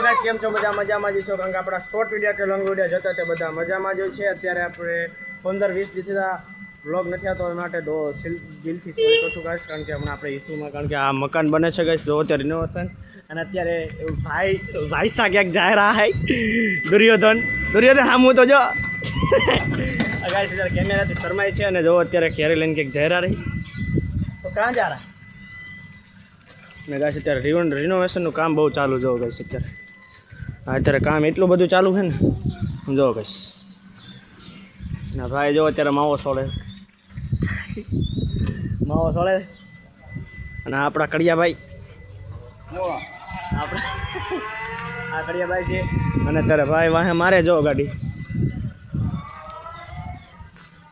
Guys કેમ છો? બધા મજામાં જ છો, કારણ કે આપણા શોર્ટ વિડીયો કે લોંગ વિડીયો જતા તે બધા મજામાં જ છે. અત્યારે આપણે 15-20 દિવસથી વ્લોગ નથી આવતો, એ માટે દિલથી સોરી કહું છું ગાઈસ, કારણ કે હમણાં આપણે ઇસ્યુમાં, કારણ કે આ મકાન બને છે ગાઈસ, જો અત્યારે રિનોવેશન, અને અત્યારે ભાઈ સા ક્યાંક જાય રહા હૈ દુર્યોધન હામું તો જો ગાઈસ અત્યારે કેમેરાથી શરમાય છે, અને જો અત્યારે ઘેરે લઈને ક્યાંક જઈ રહી તો ક્યાં જા રહા ને ગાઈસ. અત્યારે રિનોવેશનનું કામ બહુ ચાલુ જો ગાઈસ. અત્યારે કામ એટલું બધું ચાલુ છે ને જો ગાઈસ. ના ભાઈ જો અત્યારે માવો સોળે અને આપણા કડિયાભાઈ આ કડિયાભાઈ છે, અને અત્યારે ભાઈ વાહે મારે જો ગાડી,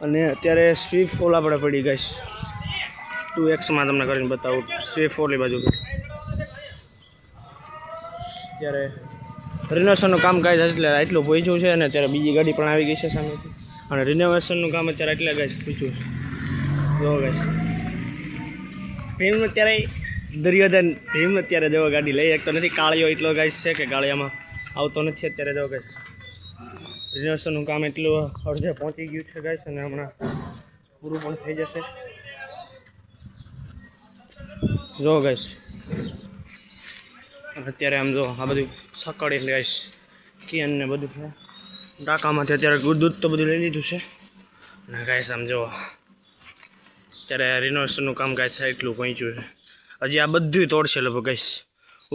અને અત્યારે સ્વિફ્ટ ઓલા પડે પડી ગાઈસ 2Xમાં તમને કરીને બતાવું. સ્વિફ્ટ ઓલી બાજુ અત્યારે રિનોવેશનનું કામ કાંઈ એટલે એટલું પહોંચ્યું છે, અને અત્યારે બીજી ગાડી પણ આવી ગઈ છે સામેથી, અને રિનોવેશનનું કામ અત્યારે એટલે ગાઈસ પૂછ્યું જો ગાઈસ. ભીમ અત્યારે દુર્યોધન ભીમ અત્યારે જો ગાડી લઈ શકતો નથી, કાળિયો એટલો ગાઈસ છે કે ગાળિયામાં આવતો નથી અત્યારે જો ગાઈસ. રિનોવેશનનું કામ એટલું અડધે પહોંચી ગયું છે ગાઈસ, અને હમણાં પૂરું પણ થઈ જશે જો ગાઈસ. અત્યારે આમ જો આ બધું સકડી ગાઈસ, કિયન ને બધું છે ટાંકામાંથી, અત્યારે દૂધ તો બધું લઈ લીધું છે, અને ગાઈસ આમ જો અત્યારે રિનોવેશનનું કામ ગાઈસ એટલું પહોંચ્યું છે. હજી આ બધું તોડશે લગભગ ગાઈસ.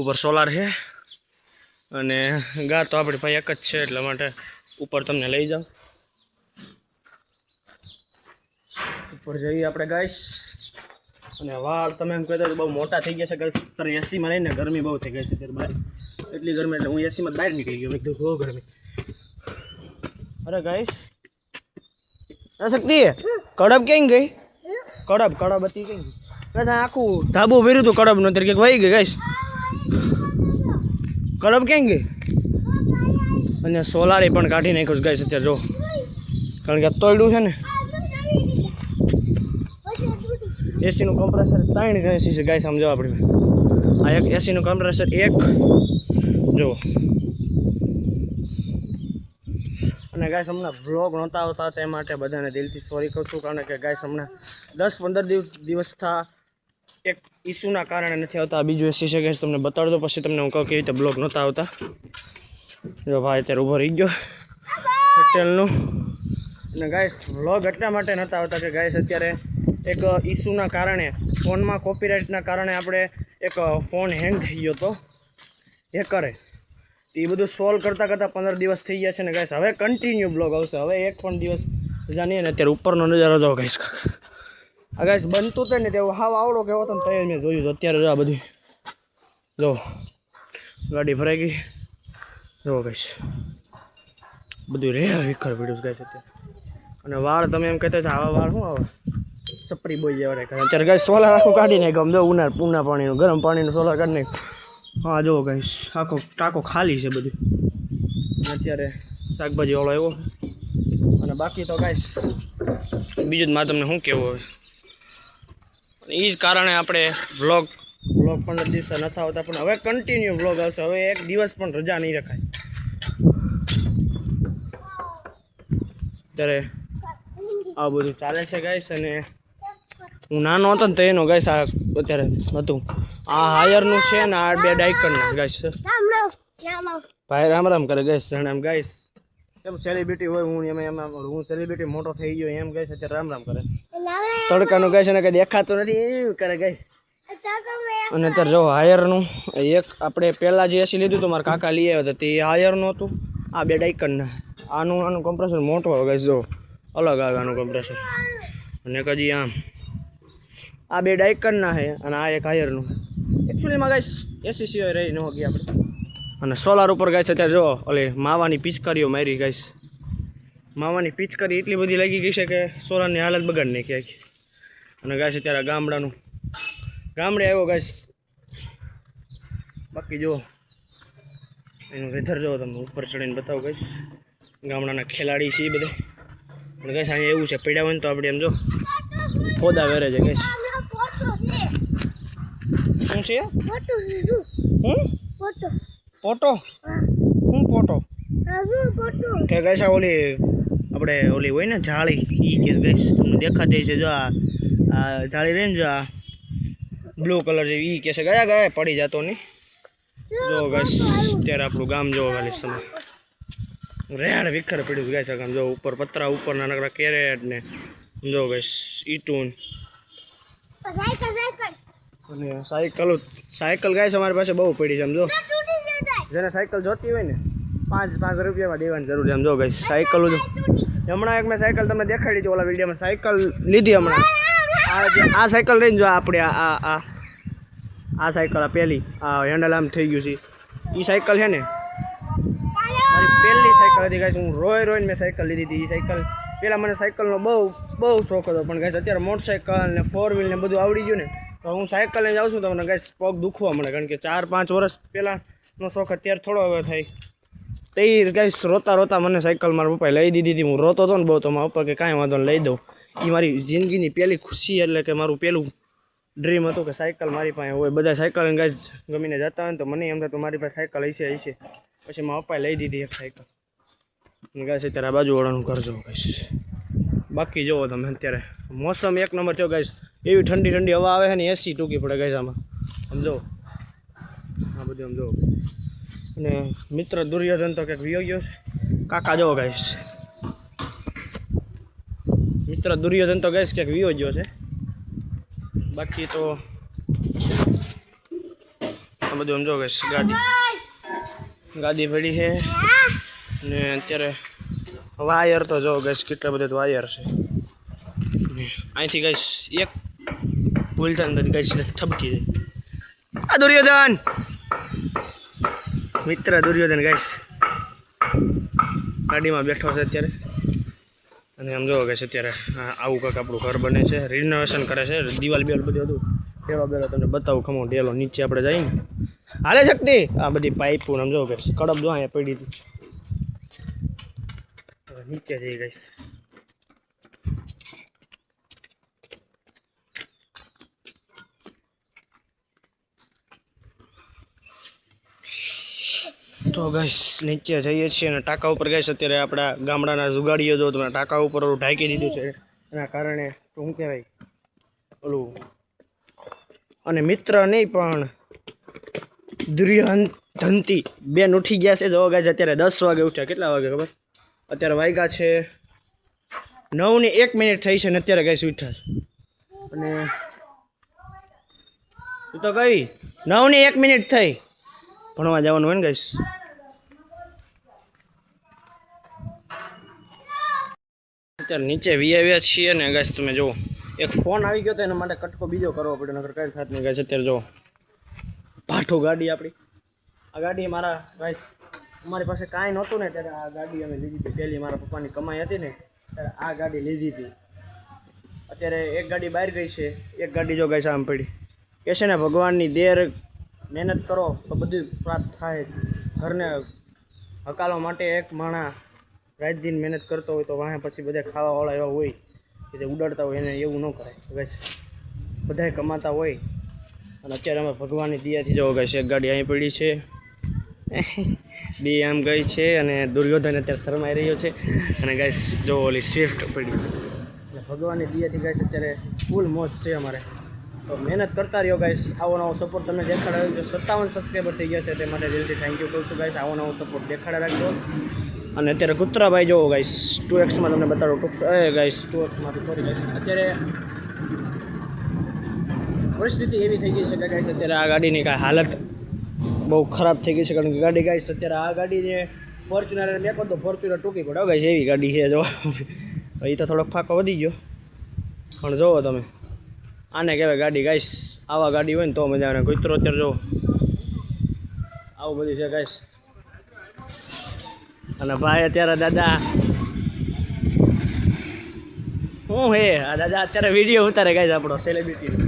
ઉપર સોલાર છે, અને ગા તો આપણી પાસે એક જ છે, એટલા માટે ઉપર તમને લઈ જાઉં. ઉપર જઈએ આપણે ગાઈસ, અને વાળ તમે એમ કહેતા બહુ મોટા થઈ ગયા છે ગાઈસ. અત્યારે એસીમાં રહીને ગરમી બહુ થઈ ગઈ છે અત્યારે બહાર, એટલી ગરમી એટલે હું એસીમાં બહાર નીકળી ગયો, એકદમ બહુ ગરમી. અરે ગાઈસ આ શક્તિ કડબ ક્યાં ગઈ? કડબ હતી કઈ ગઈ? આખું ધાબુ ભર્યું હતું કડબ નું, અત્યારે ક્યાંક વહી ગઈ ગાઈસ. કડબ ક્યાં ગઈ? અને સોલારી પણ કાઢી નાખ્યું ગાઈસ અત્યારે જો, કારણ કે તોડ્યું છે ને. એસીનું કમ્પ્રેસર 3 એસી છે ગાઈસ, સમજો આપણે આ એક એસીનું કમ્પ્રેસર એક જો. અને ગાઈસ હમણાં વ્લોગ નહોતા આવતા, તે માટે બધાને દિલથી સોરી કહું છું, કારણ કે ગાઈસ હમણાં 10-15 દિવસથી એક ઇસ્યુના કારણે નથી આવતા. બીજું એસી છે ગાઈસ, તમને બતાડ દો પછી તમને હું કહું કેવી રીતે બ્લોગ નહોતા આવતા. જો ભાઈ અત્યારે ઊભો રહી ગયો હોટેલનું. અને ગાઈસ વ્લોગ એટલા માટે નહોતા આવતા કે ગાઈસ અત્યારે એક ઇસ્યુના કારણે, ફોનમાં કોપીરાઇટના કારણે આપણે એક ફોન હેંગ થઈ ગયો હતો હેકરે. એ બધું સોલ્વ કરતાં 15 દિવસ થઈ ગયા છે ને ગાઈસ. હવે કન્ટિન્યુ બ્લોગ આવશે, હવે એક પણ દિવસ રજા નહીં. અને અત્યારે ઉપરનો નજારો જો ગાઈસ. આ ગાઈસ બનતું હતું ને તેવું હાવ આવડો કેવો હતો ને તો મેં જોયું હતું. અત્યારે જો આ બધું જો ગાડી ભરાઈ ગઈ જો ગાઈસ, બધું રે વિખર પડ્યું ગાઈસ અત્યારે. અને વાળ તમે એમ કહેતા આવા વાળ શું આવે સપરી બોઈ જેવા રાખે. અત્યારે ગાઈસ સોલાર આખું કાઢી નાખ્યું, જો ઉના પાણીનું ગરમ પાણીનું સોલાર કાઢી નાખ્યું. હા જો ગાઈસ આખો ટાંકો ખાલી છે બધું. અત્યારે શાકભાજી વાળો આવ્યો, અને બાકી તો ગાઈસ બીજું જ મારે તમને શું કહેવું હવે. એ જ કારણે આપણે વ્લોગ 15 દિવસ નથી આવતા, પણ હવે કન્ટિન્યુ વ્લોગ આવશે. હવે એક દિવસ પણ રજા નહીં રખાય. અત્યારે આ બધું ચાલે છે ગાઈસ, અને હું નાનો હતો ને તો એનો ગાઈસ આ અત્યારે હતું. આ હાયરનું છે ને આ 2 ડાયકરના ગાઈસ. ભાઈ રામ રામ કરે ગાઈસ, એમ ગાઈસ એમ સેલિબ્રિટી હોય, હું સેલિબ્રિટી મોટો થઈ ગયો એમ ગાઈસ અત્યારે રામ રામ કરે. તડકાનું ગાઈસ એને કંઈ દેખાતું નથી એવું કરે ગાઈસ. અને અત્યારે જો હાયરનું એક આપણે પહેલાં જે એસી લીધું હતું મારા કાકા લઈ આવ્યા હતા, તે હાયરનું હતું. આ 2 ડાયકરના, આનું કમ્પ્રેસર મોટું આવે ગાઈસ, જો અલગ આવે આનું કમ્પ્રેસર. અને હજી આમ આ 2 ડાયકરના છે, અને આ એક હાયરનું. એકચ્યુઅલીમાં ગાઈસ એસી સિવાય રહી ન ગયા આપણે. અને સોલાર ઉપર ગાઈસ અત્યારે જો ઓલી માવાની પિચકારીઓ મારી ગાઈસ. માવાની પિચકારી એટલી બધી લાગી ગઈ છે કે સોલારની હાલત બગાડી નાખી આખી. અને ગાઈસ અત્યારે ગામડે આવ્યો ગાઈસ. બાકી જો એનું વેધર જો તમે ઉપર ચડીને બતાવો ગાઈસ. ગામડાના ખેલાડી છે એ બધે. અને ગાઈસ અહીંયા એવું છે પડ્યા હોય ને તો આપણે એમ જો ફોદા વેરે છે ગાઈસ. શું છે? ફોટો શું ફોટો કે ગાઈસ આ ઓલી આપણે ઓલી હોય ને જાળી ઈ કે ગાઈસ તમને દેખાતી છે જો આ જાળી રહે ને જો આ બ્લુ કલર જેવી ઈ કે છે ગયા પડી જતો નહીં જો ગાઈસ અત્યારે આપણું ગામ જોવો ખાલી તમે રેડ વિખર પડ્યું ગાઈસ આ ગામ જો ઉપર પતરા ઉપરના નકરા કેરેટ ને જો ગાઈસ ઈટુન અને સાયકલ ગાઈસ અમારી પાસે બહુ પડી છે સમજો જેને સાયકલ જોતી હોય ને 5 રૂપિયામાં દેવાની જરૂર છે સમજો ગાઈસ સાયકલ હમણાં એક મેં સાયકલ તમને દેખાડી હતી ઓલા વિડીયોમાં સાયકલ લીધી હમણાં આ સાયકલ લઈને જો આપણે આ સાયકલ આ પહેલી આ હેન્ડલ આમ થઈ ગયું છે એ સાયકલ છે ને મારી પહેલી સાયકલ હતી ગાઈસ હું રોઈને મેં સાયકલ લીધી હતી એ સાયકલ પહેલાં મને સાયકલનો બહુ શોખ હતો પણ ગાઈસ અત્યારે મોટરસાયકલ ને 4 વ્હીલ ને બધું આવડી ગયું ને તો હું સાયકલ લઈને જાઉં છું તો મને ગાઈસ પગ દુખવા મળે કારણ કે 4-5 વર્ષ પહેલાંનો શોખ અત્યારે થોડો હવે થાય તો એ ગાઈસ રોતા મને સાયકલ મારા પપ્પાએ લઈ દીધી હતી હું રોતો હતો ને બહુ તો મારા પપ્પા કે કાંઈ વાંધો લઈ દઉં એ મારી જિંદગીની પહેલી ખુશી એટલે કે મારું પહેલું ડ્રીમ હતું કે સાયકલ મારી પાસે હોય બધા સાયકલ ગાઈસ ગમીને જતા હોય ને તો મને એમ થતું મારી પાસે સાયકલ હશે પછી મારા પપ્પાએ લઈ દીધી એક સાયકલ ગાઈસ અત્યારે આ બાજુવાળાનું કરજો ગાઈસ બાકી જુઓ તમે અત્યારે મોસમ એક નંબર થયો ગાઈસ એવી ઠંડી હવા આવે છે ને એસી ટૂંકી પડે ગાઈસ આમાં સમજો આ બધું સમજો અને મિત્ર દુર્યોધન તો કંઈક વિયો ગયો છે કાકા જુઓ ગાઈસ મિત્ર દુર્યોધન તો ગાઈસ ક્યાંક વિયો ગયો છે બાકી તો આ બધું સમજો ગાઈસ ગાડી પડી છે ને અત્યારે વાયર તો જો ગાઈસ કેટલા બધા વાયર છે અહીંથી ગાઈસ એક ભૂલતા નથી ગાઈસ ઠપકી જાય આ દુર્યોધન મિત્ર દુર્યોધન ગાઈસ ગાડીમાં બેઠો છે અત્યારે અને આમ જોવો ગાઈસ અત્યારે આવું કાંક આપણું ઘર બને છે રિનોવેશન કરે છે દિવાલ બધું હતું પેલો તમને બતાવું ખમો ડેલો નીચે આપણે જઈએ ને હાલે શક્તિ આ બધી પાઇપો આમ જોવો ગાઈસ કડપ જો અહીંયા પડી હતી નીચે જઈ ગાઈસ તો ગાઈસ નીચે જઈએ છીએ અને ટાંકા ઉપર ગાઈસ અત્યારે આપણા ગામડાના જુગાડીઓ જો તમે ટાંકા ઉપર ઓલું ઢાંકી દીધું છે એના કારણે શું કહેવાય ઓલું અને મિત્ર નહીં પણ દુર્યોધનથી બેન ઉઠી ગયા છે જો ગાઈસ અત્યારે 10 વાગે ઉઠ્યા કેટલા વાગે ખબર અત્યારે વાગ્યા છે 9:01 થઈ છે ને અત્યારે ગાઈસ ઉઠ્યા છે અને તું તો કઈ 9:01 થઈ ભણવા જવાનું હોય ને ગાઈસ અત્યારે નીચે આવ્યા છીએ ને ગાઈસ તમે જુઓ એક ફોન આવી ગયો તો એના માટે કટકો બીજો કરવો પડ્યો નકર કાંઈ થાત નહીં ગાઈસ અત્યારે જુઓ પાઠો ગાડી આપણી આ ગાડી મારા ગાઈસ અમારી પાસે કાંઈ નહોતું ને ત્યારે આ ગાડી અમે લીધી હતી પહેલી મારા પપ્પાની કમાઈ હતી ને ત્યારે આ ગાડી લીધી હતી અત્યારે એક ગાડી બહાર ગઈ છે એક ગાડી જો ગાઈસ આમ પડી કે છે ને ભગવાનની દેર મહેનત કરો તો બધું પ્રાપ્ત થાય ઘરને હકાલવા માટે એક માણસ રાત દિન મહેનત કરતો હોય તો વાહે પછી બધા ખાવાવાળા એવા હોય કે જે ઉડાડતા હોય એને એવું ન કરાય ગાઈસ બધાએ કમાતા હોય અને અત્યારે અમે ભગવાનની દિયાથી જવો ગાઈસ એક ગાડી અહીં પડી છે બે આમ ગઈ છે અને દુર્યોધન અત્યારે શરમાઈ રહ્યો છે અને ગાઈસ જો ઓલી સ્વિફ્ટ પડી ભગવાનની દિયાથી ગાઈસ અત્યારે ફૂલ મોજ છે અમારે તો મહેનત કરતા રહ્યો ગાઈસ આવો નવો સપોર્ટ તમે દેખાડ્યો જો 57 સબસ્ક્રાઈબર થઈ ગયા છે તે માટે દિલથી થેન્ક યુ કહું છું ગાઈસ આવો નવો સપોર્ટ દેખાડે રાખજો અને અત્યારે કુતરાભાઈ જોવો ગાઈસ 2x માં તમને બતાડો ગાઈસ 2x માંથી સોરી ગાઈસ અત્યારે પરિસ્થિતિ એવી થઈ ગઈ છે કે ગાઈસ અત્યારે આ ગાડીની કાંઈ હાલત બહુ ખરાબ થઈ ગઈ છે કારણ કે ગાડી ગાઈસ અત્યારે આ ગાડી જે ફોર્ચ્યુનર મેકો તો ફોર્ચ્યુનર ટૂંકી પડે ગાઈસ એવી ગાડી છે જો એ તો થોડોક ફાંકો વધી ગયો પણ જોવો તમે આને કહેવાય ગાડી ગાઈસ આવા ગાડી હોય ને તો મજા આવે કૂતરો અત્યારે જો આવું બધું છે ગાઈસ અને ભાઈ અત્યારે દાદા શું હે આ દાદા અત્યારે વિડીયો ઉતારે ગાઈસ આપણો સેલિબ્રિટીનો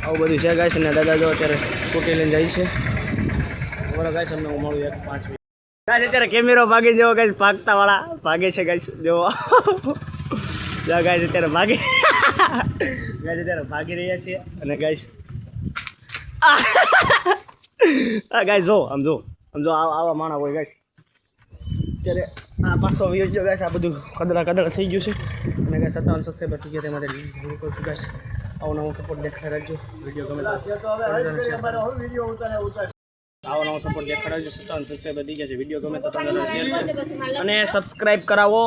આવું બધું છે ગાઈસ ને દાદા જો અત્યારે સ્કૂટી લઈને જાય છે બરાબર ગાઈસ અમને હું મળું 1-5 મિનિટ ગાઈસ અત્યારે કેમેરો ભાગી જેવો ગાઈસ ભાગતા વાળા ભાગે છે ગાઈસ જો ગાઈસ અત્યારે ભાગી ગાઈસ અત્યારે ભાગી રહ્યા છીએ અને ગાઈસ હા ગાઈસ જો આમ જો આવા માણા હોય ગાઈસ અત્યારે આ પાછો વિડીયો ગાઈસ આ બધું કદડા થઈ ગયું છે અને ગાઈસ 57 સબસ્ક્રાઈબર થઈ ગયા તે માટે વિડીયો કહું છું ગાઈસ આવો નવો સપોર્ટ દેખાઈ રાખજો વિડીયો ગમે તો આવો નવો સપોર્ટ દેખાઈ રાખજો 57 સબસ્ક્રાઈબર થઈ ગયા છે વિડીયો ગમે તો તમને શેર કરો અને સબસ્ક્રાઈબ કરાવો